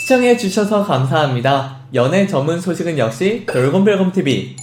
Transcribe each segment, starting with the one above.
시청해주셔서 감사합니다. 연애 전문 소식은 역시 돌곰별곰TV.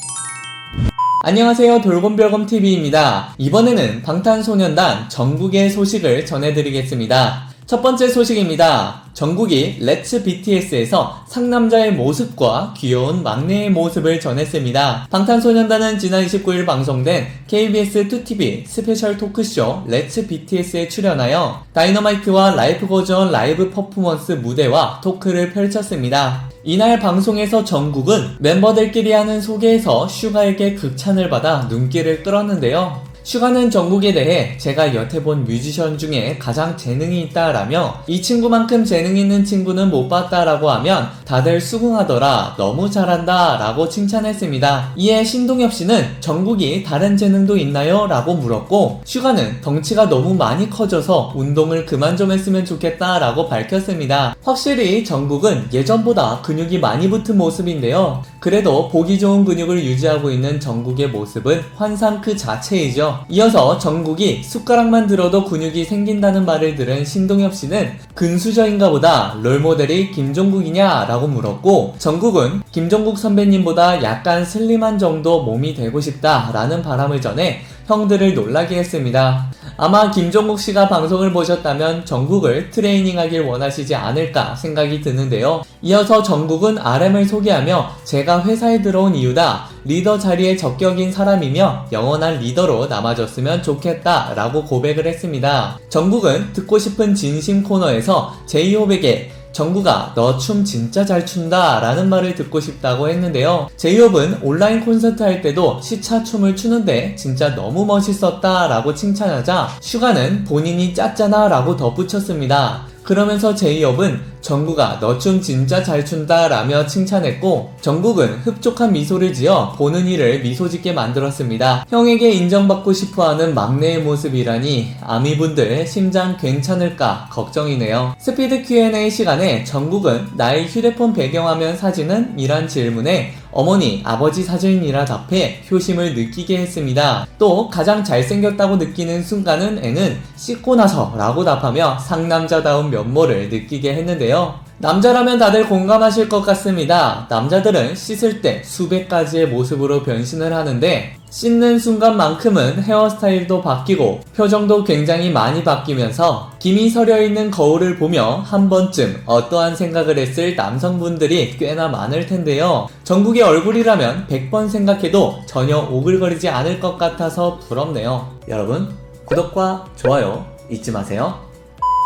안녕하세요, 돌곰별곰TV입니다. 이번에는 방탄소년단 정국의 소식을 전해드리겠습니다. 첫 번째 소식입니다. 정국이 렛츠 BTS에서 상남자의 모습과 귀여운 막내의 모습을 전했습니다. 방탄소년단은 지난 29일 방송된 KBS 2TV 스페셜 토크쇼 렛츠 BTS에 출연하여 다이너마이트와 라이프 고즈 온 라이브 퍼포먼스 무대와 토크를 펼쳤습니다. 이날 방송에서 정국은 멤버들끼리 하는 소개에서 슈가에게 극찬을 받아 눈길을 끌었는데요. 슈가는 정국에 대해 제가 여태 본 뮤지션 중에 가장 재능이 있다라며 이 친구만큼 재능 있는 친구는 못 봤다라고 하면 다들 수긍하더라, 너무 잘한다 라고 칭찬했습니다. 이에 신동엽 씨는 정국이 다른 재능도 있나요? 라고 물었고 슈가는 덩치가 너무 많이 커져서 운동을 그만 좀 했으면 좋겠다 라고 밝혔습니다. 확실히 정국은 예전보다 근육이 많이 붙은 모습인데요. 그래도 보기 좋은 근육을 유지하고 있는 정국의 모습은 환상 그 자체이죠. 이어서 정국이 숟가락만 들어도 근육이 생긴다는 말을 들은 신동엽 씨는 근수저인가 보다, 롤모델이 김종국이냐? 라고 물었고 정국은 김종국 선배님보다 약간 슬림한 정도 몸이 되고 싶다 라는 바람을 전해 형들을 놀라게 했습니다. 아마 김종국 씨가 방송을 보셨다면 정국을 트레이닝하길 원하시지 않을까 생각이 드는데요. 이어서 정국은 RM을 소개하며 제가 회사에 들어온 이유다. 리더 자리에 적격인 사람이며 영원한 리더로 남아줬으면 좋겠다 라고 고백을 했습니다. 정국은 듣고 싶은 진심 코너에서 제이홉에게 정국아 너 춤 진짜 잘 춘다 라는 말을 듣고 싶다고 했는데요. 제이홉은 온라인 콘서트 할 때도 시차 춤을 추는데 진짜 너무 멋있었다 라고 칭찬하자 슈가는 본인이 짰잖아 라고 덧붙였습니다. 그러면서 제이홉은 정국아 너 춤 진짜 잘 춘다 라며 칭찬했고 정국은 흡족한 미소를 지어 보는 이를 미소 짓게 만들었습니다. 형에게 인정받고 싶어하는 막내의 모습이라니 아미분들 심장 괜찮을까 걱정이네요. 스피드 Q&A 시간에 정국은 나의 휴대폰 배경화면 사진은? 이란 질문에 어머니, 아버지 사진이라 답해 효심을 느끼게 했습니다. 또 가장 잘생겼다고 느끼는 순간은 애는 씻고 나서 라고 답하며 상남자다운 면모를 느끼게 했는데요. 남자라면 다들 공감하실 것 같습니다. 남자들은 씻을 때 수백 가지의 모습으로 변신을 하는데 씻는 순간만큼은 헤어스타일도 바뀌고 표정도 굉장히 많이 바뀌면서 김이 서려있는 거울을 보며 한 번쯤 어떠한 생각을 했을 남성분들이 꽤나 많을 텐데요. 정국의 얼굴이라면 100번 생각해도 전혀 오글거리지 않을 것 같아서 부럽네요. 여러분 구독과 좋아요 잊지 마세요.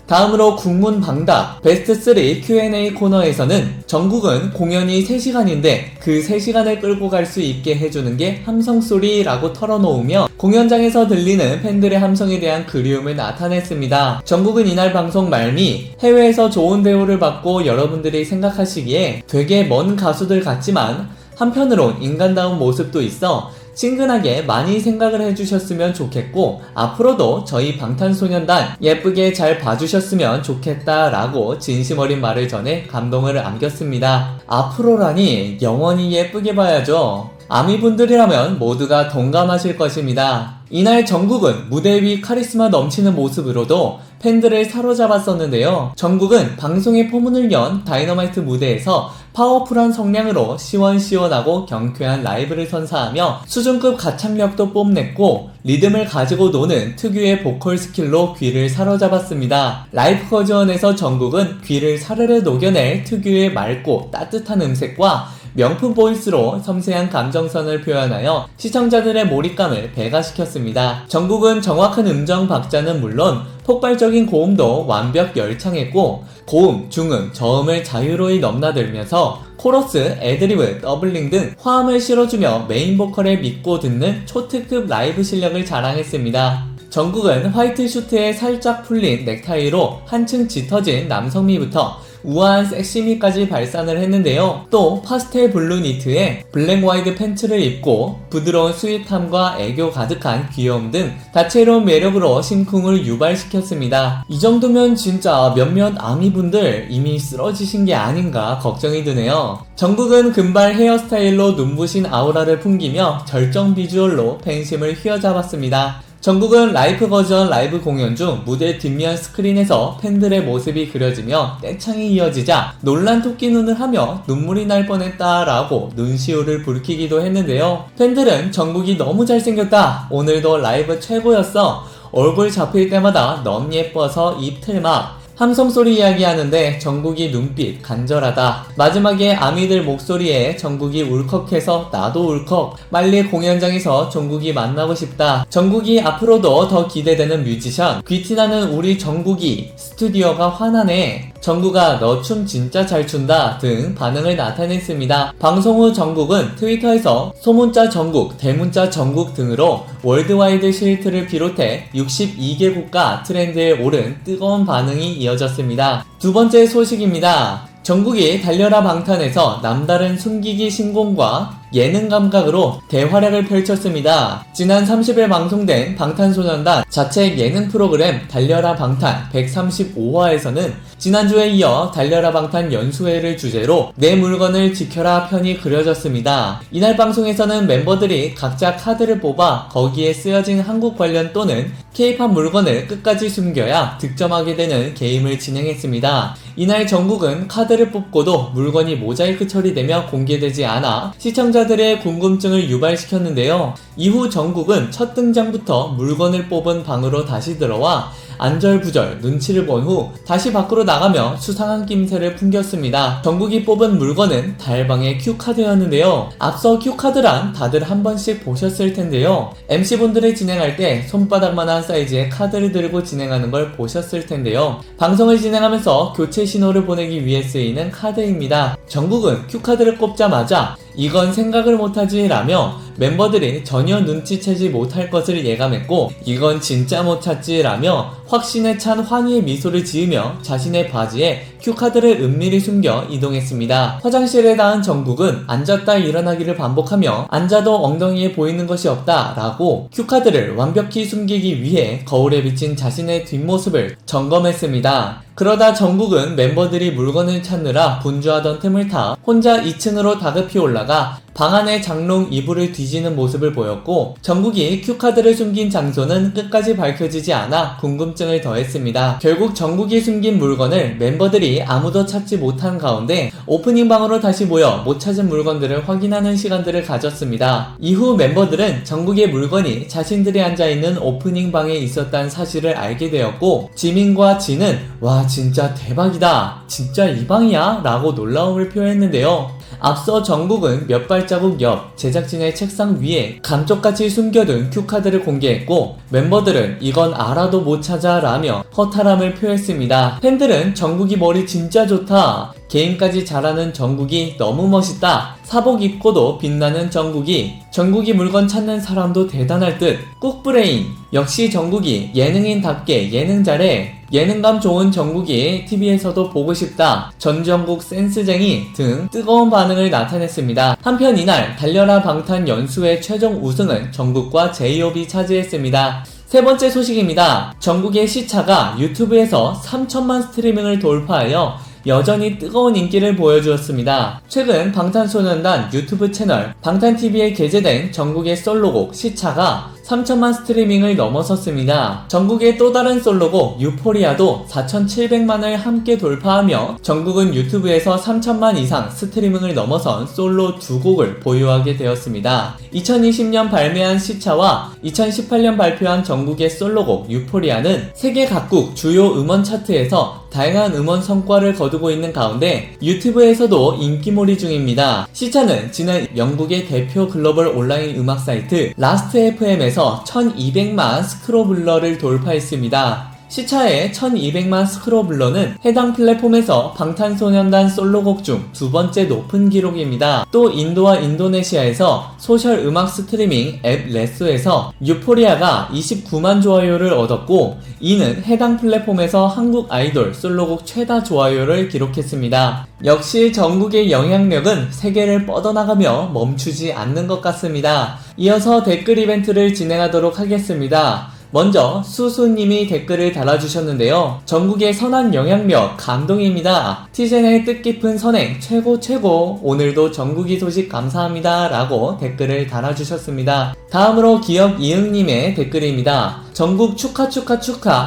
다음으로 국문방답 베스트 3 Q&A 코너에서는 정국은 공연이 3시간인데 그 3시간을 끌고 갈 수 있게 해주는 게 함성소리라고 털어놓으며 공연장에서 들리는 팬들의 함성에 대한 그리움을 나타냈습니다. 정국은 이날 방송 말미 해외에서 좋은 대우를 받고 여러분들이 생각하시기에 되게 먼 가수들 같지만 한편으론 인간다운 모습도 있어 친근하게 많이 생각을 해주셨으면 좋겠고 앞으로도 저희 방탄소년단 예쁘게 잘 봐주셨으면 좋겠다 라고 진심 어린 말을 전해 감동을 안겼습니다. 앞으로라니 영원히 예쁘게 봐야죠. 아미분들이라면 모두가 동감하실 것입니다. 이날 정국은 무대 위 카리스마 넘치는 모습으로도 팬들을 사로잡았었는데요. 정국은 방송의 포문을 연 다이너마이트 무대에서 파워풀한 성량으로 시원시원하고 경쾌한 라이브를 선사하며 수준급 가창력도 뽐냈고 리듬을 가지고 노는 특유의 보컬 스킬로 귀를 사로잡았습니다. 라이프 거즈원에서 정국은 귀를 사르르 녹여낼 특유의 맑고 따뜻한 음색과 명품 보이스로 섬세한 감정선을 표현하여 시청자들의 몰입감을 배가시켰습니다. 정국은 정확한 음정 박자는 물론 폭발적인 고음도 완벽 열창했고 고음, 중음, 저음을 자유로이 넘나들면서 코러스, 애드리브, 더블링 등 화음을 실어주며 메인 보컬에 믿고 듣는 초특급 라이브 실력을 자랑했습니다. 정국은 화이트 슈트에 살짝 풀린 넥타이로 한층 짙어진 남성미부터 우아한 섹시미까지 발산을 했는데요. 또 파스텔 블루 니트에 블랙 와이드 팬츠를 입고 부드러운 스윗함과 애교 가득한 귀여움 등 다채로운 매력으로 심쿵을 유발시켰습니다. 이 정도면 진짜 몇몇 아미분들 이미 쓰러지신 게 아닌가 걱정이 드네요. 정국은 금발 헤어스타일로 눈부신 아우라를 풍기며 절정 비주얼로 팬심을 휘어잡았습니다. 정국은 라이브 버전 라이브 공연 중 무대 뒷면 스크린에서 팬들의 모습이 그려지며 떼창이 이어지자 놀란 토끼 눈을 하며 눈물이 날 뻔했다라고 눈시울을 붉히기도 했는데요. 팬들은 정국이 너무 잘생겼다, 오늘도 라이브 최고였어, 얼굴 잡힐 때마다 너무 예뻐서 입 틀막, 함성소리 이야기하는데 정국이 눈빛 간절하다, 마지막에 아미들 목소리에 정국이 울컥해서 나도 울컥, 빨리 공연장에서 정국이 만나고 싶다, 정국이 앞으로도 더 기대되는 뮤지션, 귀티나는 우리 정국이, 스튜디오가 화나네, 정국아 너 춤 진짜 잘 춘다 등 반응을 나타냈습니다. 방송 후 정국은 트위터에서 소문자 정국, 대문자 정국 등으로 월드와이드 시리트를 비롯해 62개 국가 트렌드에 오른 뜨거운 반응이 이어졌습니다. 두 번째 소식입니다. 정국이 달려라 방탄에서 남다른 숨기기 신공과 예능 감각으로 대활약을 펼쳤습니다. 지난 30일 방송된 방탄소년단 자체 예능 프로그램 달려라 방탄 135화에서는 지난주에 이어 달려라 방탄 연수회를 주제로 내 물건을 지켜라 편이 그려졌습니다. 이날 방송에서는 멤버들이 각자 카드를 뽑아 거기에 쓰여진 한국 관련 또는 K-팝 물건을 끝까지 숨겨야 득점하게 되는 게임을 진행했습니다. 이날 정국은 카드를 뽑고도 물건이 모자이크 처리되며 공개되지 않아 시청자들의 궁금증을 유발시켰는데요. 이후 정국은 첫 등장부터 물건을 뽑은 방으로 다시 들어와 안절부절 눈치를 본 후 다시 밖으로 나가며 수상한 낌새를 풍겼습니다. 정국이 뽑은 물건은 달방의 큐카드였는데요. 앞서 큐카드란 다들 한 번씩 보셨을 텐데요. MC분들이 진행할 때 손바닥만한 사이즈의 카드를 들고 진행하는 걸 보셨을 텐데요. 방송을 진행하면서 교체 신호를 보내기 위해 쓰이는 카드입니다. 정국은 큐카드를 꼽자마자 이건 생각을 못하지 라며 멤버들이 전혀 눈치채지 못할 것을 예감했고 이건 진짜 못 찾지 라며 확신에 찬 환희의 미소를 지으며 자신의 바지에 큐카드를 은밀히 숨겨 이동했습니다. 화장실에 닿은 정국은 앉았다 일어나기를 반복하며 앉아도 엉덩이에 보이는 것이 없다 라고 큐카드를 완벽히 숨기기 위해 거울에 비친 자신의 뒷모습을 점검했습니다. 그러다 정국은 멤버들이 물건을 찾느라 분주하던 틈을 타 혼자 2층으로 다급히 올라가 방 안에 장롱 이불을 뒤지는 모습을 보였고 정국이 큐카드를 숨긴 장소는 끝까지 밝혀지지 않아 궁금증을 더했습니다. 결국 정국이 숨긴 물건을 멤버들이 아무도 찾지 못한 가운데 오프닝 방으로 다시 모여 못 찾은 물건들을 확인하는 시간들을 가졌습니다. 이후 멤버들은 정국의 물건이 자신들이 앉아있는 오프닝 방에 있었다는 사실을 알게 되었고 지민과 진은 와 진짜 대박이다, 진짜 이 방이야? 라고 놀라움을 표했는데요. 앞서 정국은 몇 발자국 옆 제작진의 책상 위에 감쪽같이 숨겨둔 큐카드를 공개했고 멤버들은 이건 알아도 못 찾아 라며 허탈함을 표했습니다. 팬들은 정국이 머리 진짜 좋다, 게임까지 잘하는 정국이 너무 멋있다, 사복 입고도 빛나는 정국이 물건 찾는 사람도 대단할 듯, 꾹브레인, 역시 정국이 예능인답게 예능 잘해, 예능감 좋은 정국이 TV에서도 보고 싶다, 전정국 센스쟁이 등 뜨거운 반응을 나타냈습니다. 한편 이날 달려라 방탄 연수의 최종 우승은 정국과 제이홉이 차지했습니다. 세 번째 소식입니다. 정국의 시차가 유튜브에서 3천만 스트리밍을 돌파하여 여전히 뜨거운 인기를 보여주었습니다. 최근 방탄소년단 유튜브 채널 방탄TV에 게재된 정국의 솔로곡 시차가 3천만 스트리밍을 넘어섰습니다. 정국의 또 다른 솔로곡 유포리아도 4,700만을 함께 돌파하며 정국은 유튜브에서 3천만 이상 스트리밍을 넘어선 솔로 두 곡을 보유하게 되었습니다. 2020년 발매한 시차와 2018년 발표한 정국의 솔로곡 유포리아는 세계 각국 주요 음원 차트에서 다양한 음원 성과를 거두고 있는 가운데 유튜브에서도 인기몰이 중입니다. 시차는 지난 영국의 대표 글로벌 온라인 음악 사이트 라스트FM에서 1200만 스크로블러를 돌파했습니다. 시차의 1200만 스크로블러는 해당 플랫폼에서 방탄소년단 솔로곡 중 두 번째 높은 기록입니다. 또 인도와 인도네시아에서 소셜 음악 스트리밍 앱 레쏘에서 유포리아가 29만 좋아요를 얻었고 이는 해당 플랫폼에서 한국 아이돌 솔로곡 최다 좋아요를 기록했습니다. 역시 정국의 영향력은 세계를 뻗어나가며 멈추지 않는 것 같습니다. 이어서 댓글 이벤트를 진행하도록 하겠습니다. 먼저 수수님이 댓글을 달아주셨는데요. 전국의 선한 영향력 감동입니다. 티젠의 뜻깊은 선행 최고. 오늘도 전국이 소식 감사합니다. 라고 댓글을 달아주셨습니다. 다음으로 기억 이응님의 댓글입니다. 전국 축하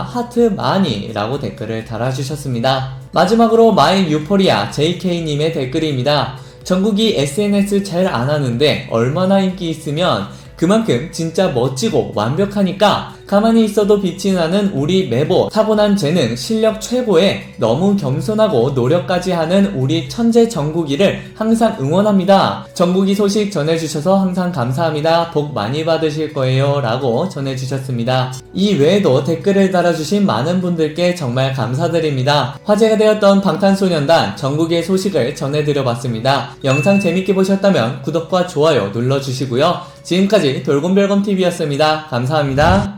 하트 많이 라고 댓글을 달아주셨습니다. 마지막으로 마이 유포리아 JK님의 댓글입니다. 전국이 SNS 잘 안하는데 얼마나 인기 있으면 그만큼 진짜 멋지고 완벽하니까 가만히 있어도 빛이 나는 우리 메보, 타고난 재능, 실력 최고에 너무 겸손하고 노력까지 하는 우리 천재 정국이를 항상 응원합니다. 정국이 소식 전해주셔서 항상 감사합니다. 복 많이 받으실 거예요. 라고 전해주셨습니다. 이 외에도 댓글을 달아주신 많은 분들께 정말 감사드립니다. 화제가 되었던 방탄소년단 정국의 소식을 전해드려봤습니다. 영상 재밌게 보셨다면 구독과 좋아요 눌러주시고요. 지금까지 돌곰별검TV였습니다. 감사합니다.